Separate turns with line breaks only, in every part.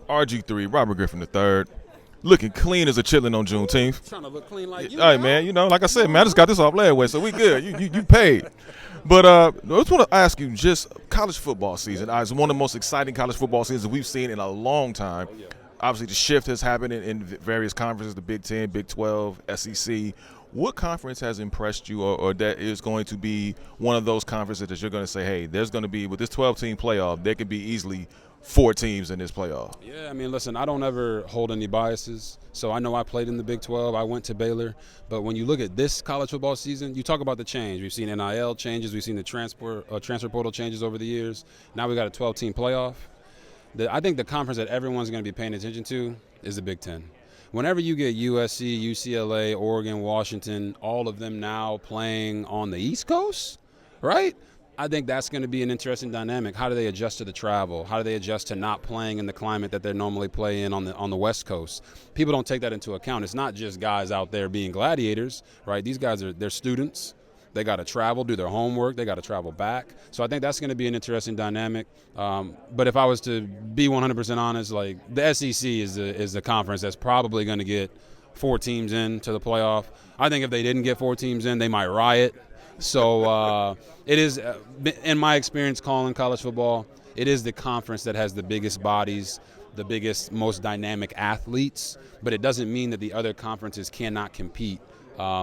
RG3, Robert Griffin III, looking clean as a chitlin on Juneteenth.
Trying to look clean like you.
Hey, man, like I said, man, I just got this off last way, so we good. You paid. But I just want to ask you, just college football season. It's one of the most exciting college football seasons we've seen in a long time.
Oh, yeah.
Obviously, the shift has happened in various conferences, the Big 10, Big 12, SEC. What conference has impressed you or that is going to be one of those conferences that you're going to say, hey, there's going to be, with this 12-team playoff, there could be easily 4 teams in this playoff?
Yeah, I mean, listen, I don't ever hold any biases. So I know I played in the Big 12. I went to Baylor. But when you look at this college football season, you talk about the change. We've seen NIL changes. We've seen the transfer portal changes over the years. Now we got a 12-team playoff. I think the conference that everyone's going to be paying attention to is the Big 10. Whenever you get USC, UCLA, Oregon, Washington, all of them now playing on the East Coast, right? I think that's going to be an interesting dynamic. How do they adjust to the travel? How do they adjust to not playing in the climate that they normally play in on the West Coast? People don't take that into account. It's not just guys out there being gladiators, right? These guys they're students. They got to travel, do their homework. They got to travel back. So I think that's going to be an interesting dynamic. But if I was to be 100% honest, like the SEC is the conference that's probably going to get 4 teams into the playoff. I think if they didn't get 4 teams in, they might riot. So it is, in my experience calling college football, it is the conference that has the biggest bodies, the biggest, most dynamic athletes. But it doesn't mean that the other conferences cannot compete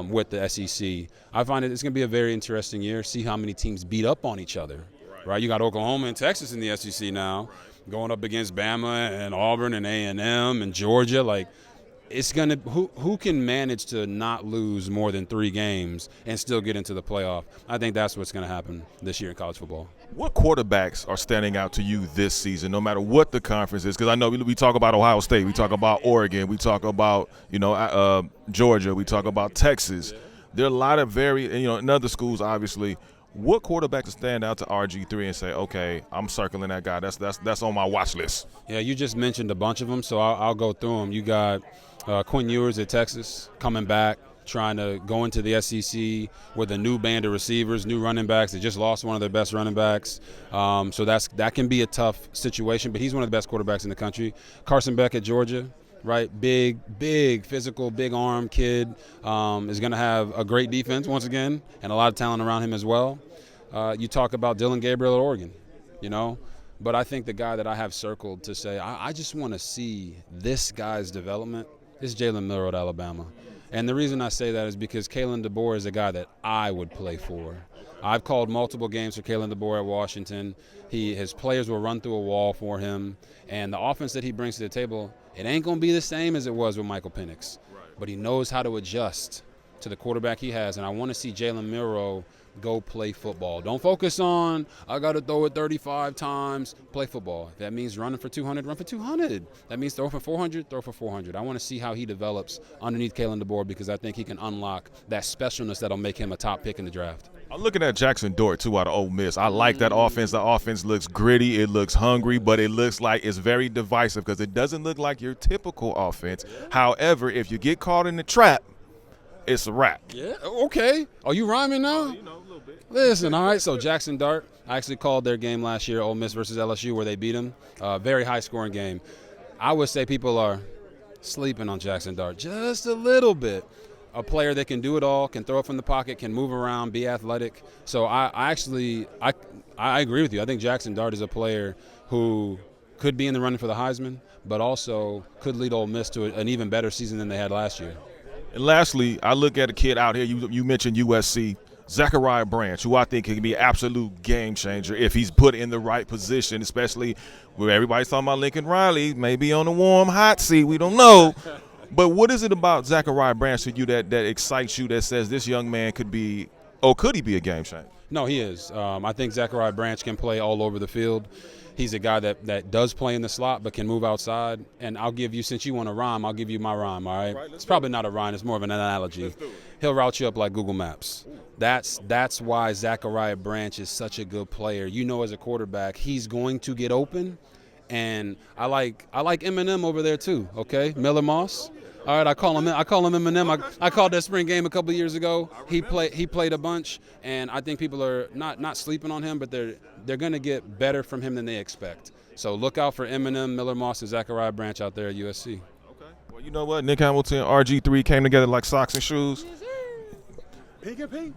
with the SEC. I find it's going to be a very interesting year. See how many teams beat up on each other, right? You got Oklahoma and Texas in the SEC now, going up against Bama and Auburn and A&M and Georgia. Like, it's going to who can manage to not lose more than 3 games and still get into the playoff? I think that's what's going to happen this year in college football.
What quarterbacks are standing out to you this season, no matter what the conference is? Because I know we talk about Ohio State, we talk about Oregon, we talk about Georgia, we talk about Texas. There are a lot of in other schools, obviously. What quarterbacks stand out to RG3 and say, okay, I'm circling that guy. That's on my watch list?
Yeah, you just mentioned a bunch of them, so I'll go through them. You got Quinn Ewers at Texas coming back, trying to go into the SEC with a new band of receivers, new running backs. They just lost one of their best running backs. So that can be a tough situation, but he's one of the best quarterbacks in the country. Carson Beck at Georgia, right? Big, physical, big arm kid. Is going to have a great defense once again and a lot of talent around him as well. You talk about Dylan Gabriel at Oregon, But I think the guy that I have circled to say, I just want to see this guy's development is Jalen Milroe at Alabama. And the reason I say that is because Kalen DeBoer is a guy that I would play for. I've called multiple games for Kalen DeBoer at Washington. His players will run through a wall for him. And the offense that he brings to the table, it ain't going to be the same as it was with Michael Penix. Right. But he knows how to adjust to the quarterback he has. And I want to see Jalen Milroe go play football. Don't focus on, I got to throw it 35 times. Play football. If that means running for 200, run for 200. That means throw for 400, throw for 400. I want to see how he develops underneath Kalen DeBoer because I think he can unlock that specialness that'll make him a top pick in the draft.
I'm looking at Jackson Dort, too, out of Ole Miss. I like that offense. The offense looks gritty. It looks hungry, but it looks like it's very divisive because it doesn't look like your typical offense. However, if you get caught in the trap, it's a wrap.
Yeah, okay. Are you rhyming now?
A little bit.
Listen, all right, so Jackson Dart, I actually called their game last year, Ole Miss versus LSU, where they beat them. Very high-scoring game. I would say people are sleeping on Jackson Dart just a little bit. A player that can do it all, can throw it from the pocket, can move around, be athletic. So I agree with you. I think Jackson Dart is a player who could be in the running for the Heisman, but also could lead Ole Miss to an even better season than they had last year.
And lastly, I look at a kid out here. You mentioned USC, Zachariah Branch, who I think can be an absolute game changer if he's put in the right position, especially where everybody's talking about Lincoln Riley, maybe on a warm hot seat. We don't know. But what is it about Zachariah Branch to you that excites you, that says this young man could he be a game changer?
No, he is. I think Zachariah Branch can play all over the field. He's a guy that does play in the slot but can move outside. And I'll give you, since you want a rhyme, I'll give you my rhyme, all right? It's probably not a rhyme. It's more of an analogy. He'll route you up like Google Maps. That's why Zachariah Branch is such a good player. As a quarterback, he's going to get open. And I like Eminem over there too, okay? Miller Moss. All right, I call him Eminem. I called that spring game a couple of years ago. He played a bunch, and I think people are not sleeping on him, but they're going to get better from him than they expect. So look out for Eminem, Miller Moss, and Zachariah Branch out there at USC.
Okay. Well, you know what? Nick Hamilton, RG3 came together like socks and shoes.
Pink and pink.